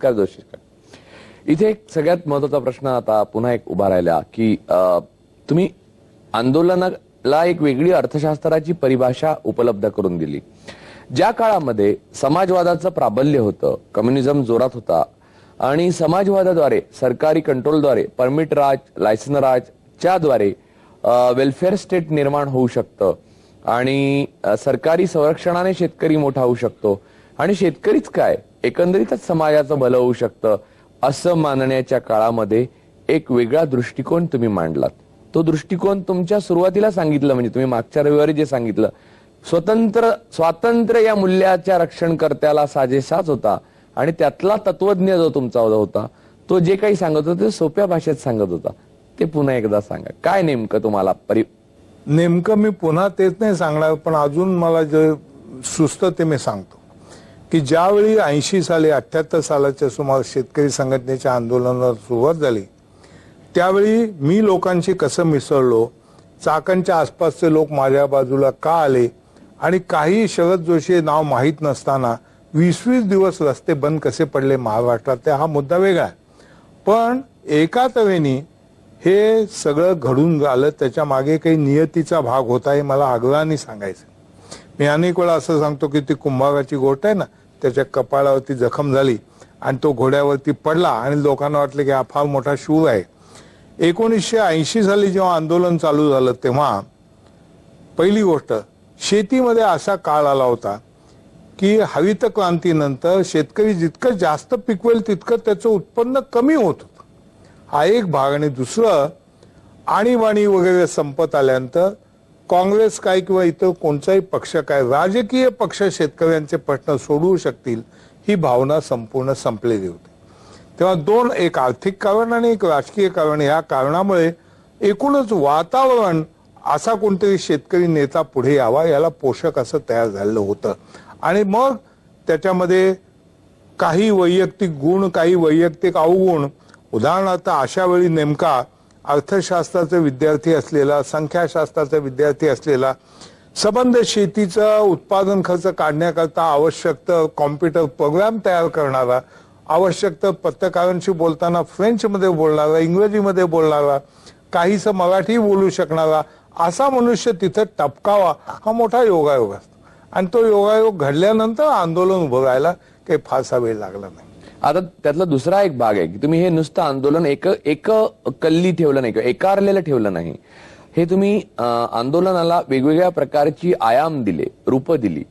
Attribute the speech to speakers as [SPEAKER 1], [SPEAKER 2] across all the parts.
[SPEAKER 1] भास्कर जोशी, इथे एक सगळ्यात महत्वाचा प्रश्न आता पुन्हा एक उभा राहिला की तुम्ही आंदोलनाला एक वेगळी अर्थशास्त्राची परिभाषा उपलब्ध करून दिली. ज्या काळामध्ये समाजवादाचं प्राबल्य होतं, कम्युनिझम जोरात होता आणि समाजवादाद्वारे सरकारी कंट्रोलद्वारे परमिट राज, लायसन राजच्या द्वारे वेलफेअर स्टेट निर्माण होऊ शकतं आणि सरकारी संरक्षणाने शेतकरी मोठा होऊ शकतो आणि शेतकरीच काय एकंदरीतच समाजाचं भलं होऊ शकतं असं मानण्याच्या काळामध्ये एक वेगळा दृष्टिकोन तुम्ही मांडलात. तो दृष्टिकोन तुमच्या सुरुवातीला सांगितलं, म्हणजे तुम्ही मागच्या रविवारी जे सांगितलं, स्वातंत्र्य या मूल्याच्या रक्षणकर्त्याला साजेसाच होता आणि त्यातला तत्वज्ञ जो तुमचा होता तो जे काही सांगत होता ते सोप्या भाषेत सांगत होता. ते पुन्हा एकदा सांगा, काय नेमकं तुम्हाला
[SPEAKER 2] नेमकं मी पुन्हा तेच नाही सांगणार, पण अजून मला जे सुचतं ते मी सांगतो की ज्यावेळी 80 साली 78 सालाच्या सुमार शेतकरी संघटनेच्या आंदोलनाला सुरुवात झाली त्यावेळी मी लोकांशी कसं मिसळलो, चाकणच्या आसपासचे लोक माझ्या बाजूला का आले आणि काही शरद जोशी नाव माहीत नसताना 20-20 दिवस रस्ते बंद कसे पडले महाराष्ट्रात, ते हा मुद्दा वेगळा आहे. पण एका तऱ्हेने हे सगळं घडून आलं त्याच्या मागे काही नियतीचा भाग होता हे मला आग्रहाने सांगायचं. मी अनेक वेळा असं सांगतो की ती कुंभाराची गोष्ट आहे ना, त्याच्या कपाळावरती जखम झाली आणि तो घोड्यावरती पडला आणि लोकांना वाटलं की हा फार मोठा शूर आहे. 1980 साली जेव्हा आंदोलन चालू झालं तेव्हा पहिली गोष्ट शेतीमध्ये असा काळ आला होता की हरित क्रांतीनंतर शेतकरी जितकं जास्त पिकवेल तितकं त्याचं उत्पन्न कमी होत होतं. हा एक भाग. आणि दुसरं आणीबाणी वगैरे संपत आल्यानंतर काँग्रेस काय किंवा इतर कोणताही पक्ष काय राजकीय पक्ष शेतकऱ्यांचे प्रश्न सोडवू शकतील ही भावना संपूर्ण संपलेली होती. तेव्हा दोन, एक आर्थिक कारण आणि एक राजकीय कारण, या कारणामुळे एकूणच वातावरण असा कोणतरी शेतकरी नेता पुढे यावा याला पोषक असं तयार झालेलं होतं. आणि मग त्याच्यामध्ये काही वैयक्तिक गुण, काही वैयक्तिक अवगुण, उदाहरणार्थ अशा वेळी नेमका अर्थशास्त्राचे विद्यार्थी असलेला, संख्याशास्त्राचा विद्यार्थी असलेला, संबंध शेतीचा उत्पादन खर्च काढण्याकरता आवश्यक तर कॉम्प्युटर प्रोग्राम तयार करणारा, आवश्यक तर पत्रकारांशी बोलताना फ्रेंचमध्ये बोलणारा, इंग्रजीमध्ये बोलणारा, काहीसं मराठी बोलू शकणारा असा मनुष्य तिथं टपकावा हा मोठा योगायोग असतो. आणि तो योगायोग घडल्यानंतर आंदोलन उभं राहायला काही फारसा वेळ लागला नाही.
[SPEAKER 1] आता त्यातला दुसरा एक भाग आहे की तुम्ही हे नुसतं आंदोलन एक कल्ली ठेवलं नाही किंवा एकारलेलं ठेवलं नाही. हे तुम्ही आंदोलनाला वेगवेगळ्या प्रकारची आयाम दिले, रूप दिली.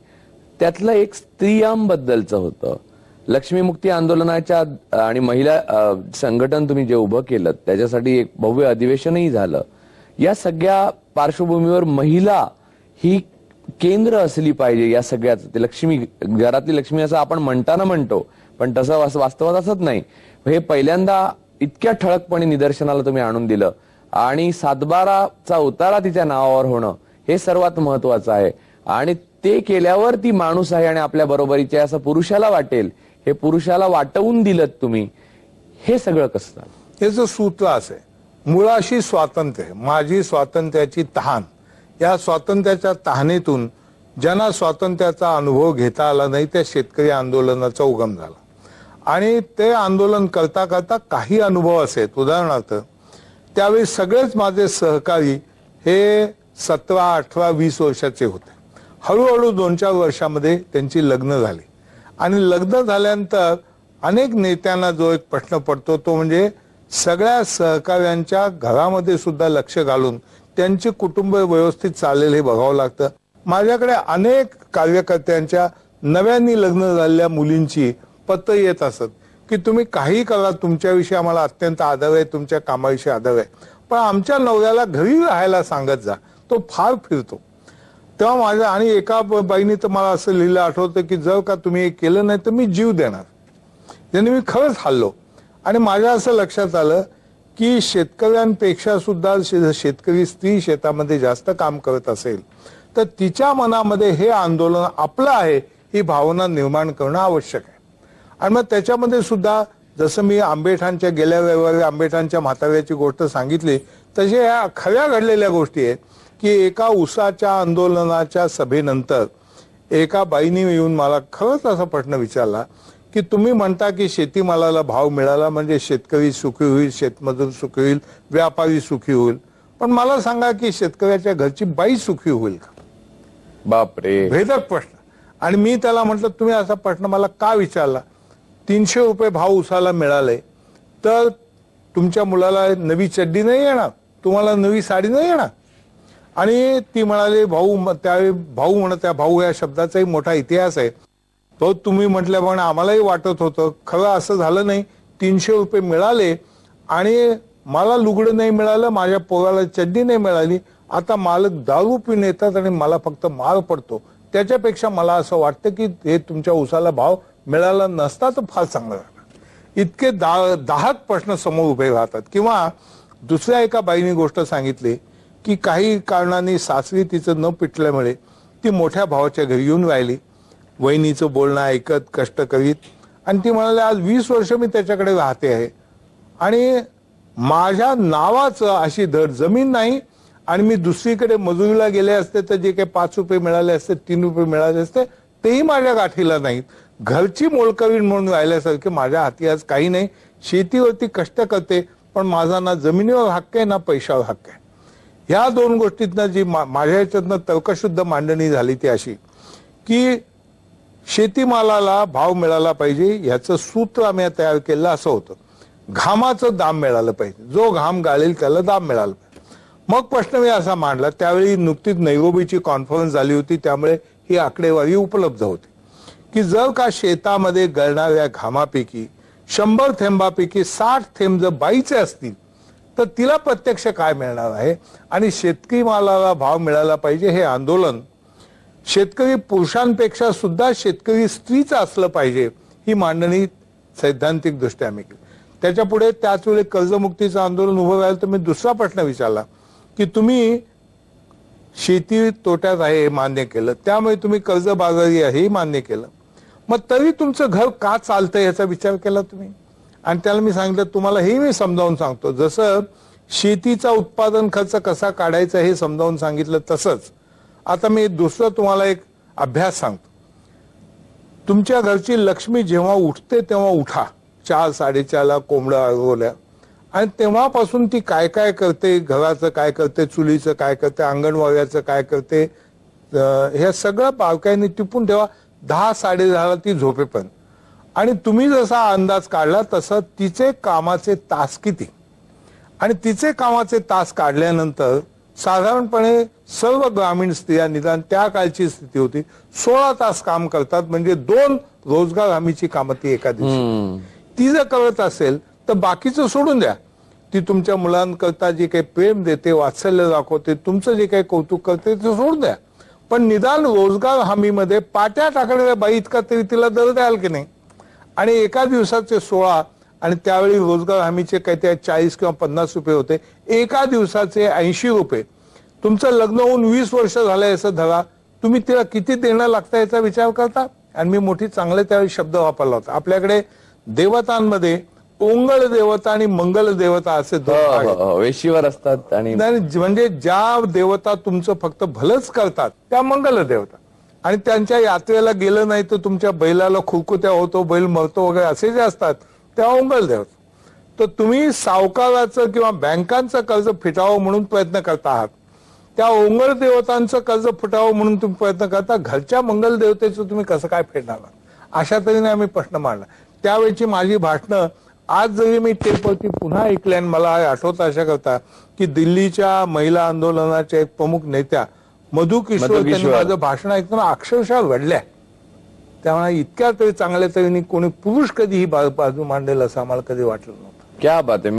[SPEAKER 1] त्यातलं एक स्त्रियांबद्दलचं होतं. लक्ष्मीमुक्ती आंदोलनाच्या आणि महिला संघटन तुम्ही जे उभं केलं त्याच्यासाठी एक भव्य अधिवेशनही झालं. या सगळ्या पार्श्वभूमीवर महिला ही केंद्र असली पाहिजे या सगळ्याच. लक्ष्मी, घरातली लक्ष्मी असं आपण म्हणतो, पण तसं वास्तवात असत नाही. हे पहिल्यांदा इतक्या ठळकपणे निदर्शनाला तुम्ही आणून दिलं आणि 7/12चा उतारा तिच्या नावावर होणं हे सर्वात महत्वाचं आहे. आणि ते केल्यावर ती माणूस आहे आणि आपल्या बरोबरीचे असं पुरुषाला वाटेल, हे पुरुषाला वाटवून दिलं तुम्ही. हे सगळं कसं?
[SPEAKER 2] याचं सूत्र असं आहे, मुळाशी स्वातंत्र्य, माझी स्वातंत्र्याची तहान. या स्वातंत्र्याच्या तहानेतून ज्यांना स्वातंत्र्याचा अनुभव घेता आला नाही त्या शेतकरी आंदोलनाचा उगम झाला. आणि ते आंदोलन करता करता काही अनुभव असेल, उदाहरणार्थ त्यावेळी सगळेच माझे सहकारी हे 17, 18, 20 वर्षाचे होते. हळूहळू 2-4 वर्षामध्ये त्यांची लग्न झाली. आणि लग्न झाल्यानंतर अनेक नेत्यांना जो एक प्रश्न पडतो तो म्हणजे सगळ्या सहकार्यांच्या घरामध्ये सुद्धा लक्ष घालून त्यांचे कुटुंब व्यवस्थित चालेल हे बघावं लागतं. माझ्याकडे अनेक कार्यकर्त्यांच्या नव्याने लग्न झालेल्या मुलींची पत्र येत असत की तुम्ही काही करा, तुमच्याविषयी आम्हाला अत्यंत आदर आहे, तुमच्या कामाविषयी आदर आहे, पण आमच्या नवऱ्याला घरी राहायला सांगत जा, तो फार फिरतो. तेव्हा माझ्या आणि एका बाईने तर मला असं लिहिलं आठवतं की जर का तुम्ही हे केलं नाही तर मी जीव देणार. त्याने मी खरंच हल्लो. आणि माझ्या असं लक्षात आलं की शेतकऱ्यांपेक्षा सुद्धा शेतकरी स्त्री शेतामध्ये जास्त काम करत असेल तर तिच्या मनामध्ये हे आंदोलन आपलं आहे ही भावना निर्माण करणं आवश्यक आहे. आणि मग त्याच्यामध्ये सुद्धा जसं मी आंबेठाणच्या गेल्या रविवारी आंबेठाणच्या म्हाताऱ्याची गोष्ट सांगितली तशी ह्या खऱ्या घडलेल्या गोष्टी आहेत की एका उसाच्या आंदोलनाच्या सभेनंतर एका बाईने येऊन मला खरंच असा प्रश्न विचारला की तुम्ही म्हणता की शेतीमालाला भाव मिळाला म्हणजे शेतकरी सुखी होईल, शेतमजूर सुखी होईल, व्यापारी सुखी होईल. पण मला सांगा की शेतकऱ्याच्या घरची बाई सुखी होईल का?
[SPEAKER 1] बापरे.
[SPEAKER 2] भेदक प्रश्न. आणि मी त्याला म्हटलं तुम्ही असा प्रश्न मला का विचारला? 300 रुपये भाव उसाला मिळाले तर तुमच्या मुलाला नवी चड्डी नाही येणार, तुम्हाला नवी साडी नाही येणार. आणि ती म्हणाले भाऊ, त्यावेळी भाऊ म्हणत, त्या भाऊ या शब्दाचाही मोठा इतिहास आहे. तो तुम्ही म्हटल्याप्रमाणे आम्हालाही वाटत होतं, खरं असं झालं नाही. 300 रुपये मिळाले आणि मला लुगडं नाही मिळालं, माझ्या पोराला चड्डी नाही मिळाली. आता मालक दारू पिऊन येतात आणि मला फक्त मार पडतो. त्याच्यापेक्षा मला असं वाटतं की हे तुमच्या उसाला भाव मिळाला नसता तर फार चांगलं झालं. इतके दाहक प्रश्न समोर उभे राहतात. किंवा दुसऱ्या एका बाईने गोष्ट सांगितली की काही कारणाने सासरी तिचं न पिटल्यामुळे ती मोठ्या भावाच्या घरी येऊन राहिली, वहिनीचं बोलणं ऐकत, कष्ट करीत. आणि ती म्हणाली आज 20 वर्ष मी त्याच्याकडे राहते आहे आणि माझ्या नावाचं अशी धड जमीन नाही. आणि मी दुसरीकडे मजुरीला गेले असते तर जे काही 5 रुपये मिळाले असते, 3 रुपये मिळाले असते, तेही माझ्या गाठीला नाहीत. घरची मोलकरीण म्हणून राहिल्यासारखे माझ्या हाती आज काही नाही. शेतीवरती कष्ट करते पण माझा ना जमिनीवर हक्क आहे ना पैशावर हक्क आहे. ह्या दोन गोष्टीतनं जी माझ्या ह्याच्यातनं तर्कशुद्ध मांडणी झाली ती अशी की शेतीमालाला भाव मिळाला पाहिजे, याचं सूत्र आम्ही तयार केलं असं होतं. घामाचं दाम मिळालं पाहिजे, जो घाम गाळेल त्याला दाम मिळालं पाहिजे. मग प्रश्न मी असा मांडला, त्यावेळी नुकतीच नैरोबीची कॉन्फरन्स झाली होती, त्यामुळे ही आकडेवारी उपलब्ध होती की जर का शेतामध्ये गळणाऱ्या घामापैकी 100 थेंबापैकी 60 थेंब जर बाईचे असतील तर तिला प्रत्यक्ष काय मिळणार आहे. आणि शेतकरी मालाला भाव मिळाला पाहिजे हे आंदोलन शेतकरी पुरुषांपेक्षा सुद्धा शेतकरी स्त्रीचं असलं पाहिजे, ही मांडणी सैद्धांतिक दृष्ट्या आम्ही केली. त्याच्या पुढे त्याच वेळी कर्जमुक्तीचं आंदोलन उभं राहिलं तर मी दुसरा प्रश्न विचारला की तुम्ही शेती तोट्यात आहे हे मान्य केलं, त्यामुळे तुम्ही कर्जबाजारी आहे हे मान्य केलं, मग तरी तुमचं घर का चालतंय याचा विचार केला तुम्ही? आणि त्याला मी सांगितलं तुम्हाला हे मी समजावून सांगतो, जसं शेतीचा उत्पादन खर्च कसा काढायचा हे समजावून सांगितलं तसंच आता मी दुसरं तुम्हाला एक अभ्यास सांगतो. तुमच्या घरची लक्ष्मी जेव्हा उठते तेव्हा उठा, 4-4:30ला कोंबडं अडवल्या आणि तेव्हापासून ती काय काय करते, घराचं काय करते, चुलीचं काय करते, अंगणवाड्याचं काय करते, हे सगळं बारकाईने टिपून ठेवा. 10-10:30ला ती झोपेपर्यंत. आणि तुम्ही जसा अंदाज काढला तसं तिचे कामाचे तास किती, आणि तिचे कामाचे तास काढल्यानंतर साधारणपणे सर्व ग्रामीण स्त्रिया, निदान त्या काळची स्थिती होती, 16 तास काम करतात. म्हणजे 2 रोजगार हमीची कामं ती एका दिवशी. ती जर करत असेल तर बाकीचं सोडून द्या, ती तुमच्या मुलांकरता जे काही प्रेम देते, वात्सल्य दाखवते, तुमचं जे काही कौतुक करते ते सोडून द्या. पण निदान रोजगार हमीमध्ये पाट्या टाकणाऱ्या बाई इतका तरी तिला दर द्याल की नाही. आणि एका दिवसाचे 16 आणि त्यावेळी रोजगार हमीचे काहीतरी 40 किंवा 50 रुपये होते, एका दिवसाचे 80 रुपये. तुमचं लग्न होऊन 20 वर्ष झालंय असं धरा, तुम्ही तिला किती देणं लागतं याचा विचार करता. आणि मी मोठी चांगले त्यावेळी शब्द वापरला होता. आपल्याकडे देवतांमध्ये ओंगळ देवता आणि मंगल देवता असे दोन
[SPEAKER 1] वेशीवर असतात. आणि
[SPEAKER 2] म्हणजे ज्या देवता तुमचं फक्त भलंच करतात त्या मंगल देवता, आणि त्यांच्या यात्रेला गेलं नाही तर तुमच्या बैलाला खुरकुत्या होतो, बैल मरतो वगैरे असे जे असतात त्या ओंगल देवता. तर तुम्ही सावकाराचं किंवा बँकांचं कर्ज फिटावं म्हणून प्रयत्न करता आहात, त्या ओंगल देवतांचं कर्ज फुटावं म्हणून तुम्ही प्रयत्न करता, घरच्या मंगल देवतेचं तुम्ही कसं काय फेडणार? अशा तऱ्हेने आम्ही प्रश्न मांडला. त्यावेळची माझी भाषणं आज जरी मी टेपवरती पुन्हा ऐकले आणि मला आठवतं अशा करता की दिल्लीच्या महिला आंदोलनाच्या एक प्रमुख नेत्या मधु किशोर त्यांनी माझं भाषण ऐकताना अक्षरशः रडल्या. त्यामुळे इतक्या तरी चांगल्या तऱ्हेने कोणी पुरुष कधी ही बाजू मांडेल असं आम्हाला कधी वाटलं नव्हतं.
[SPEAKER 1] क्या बात आहे.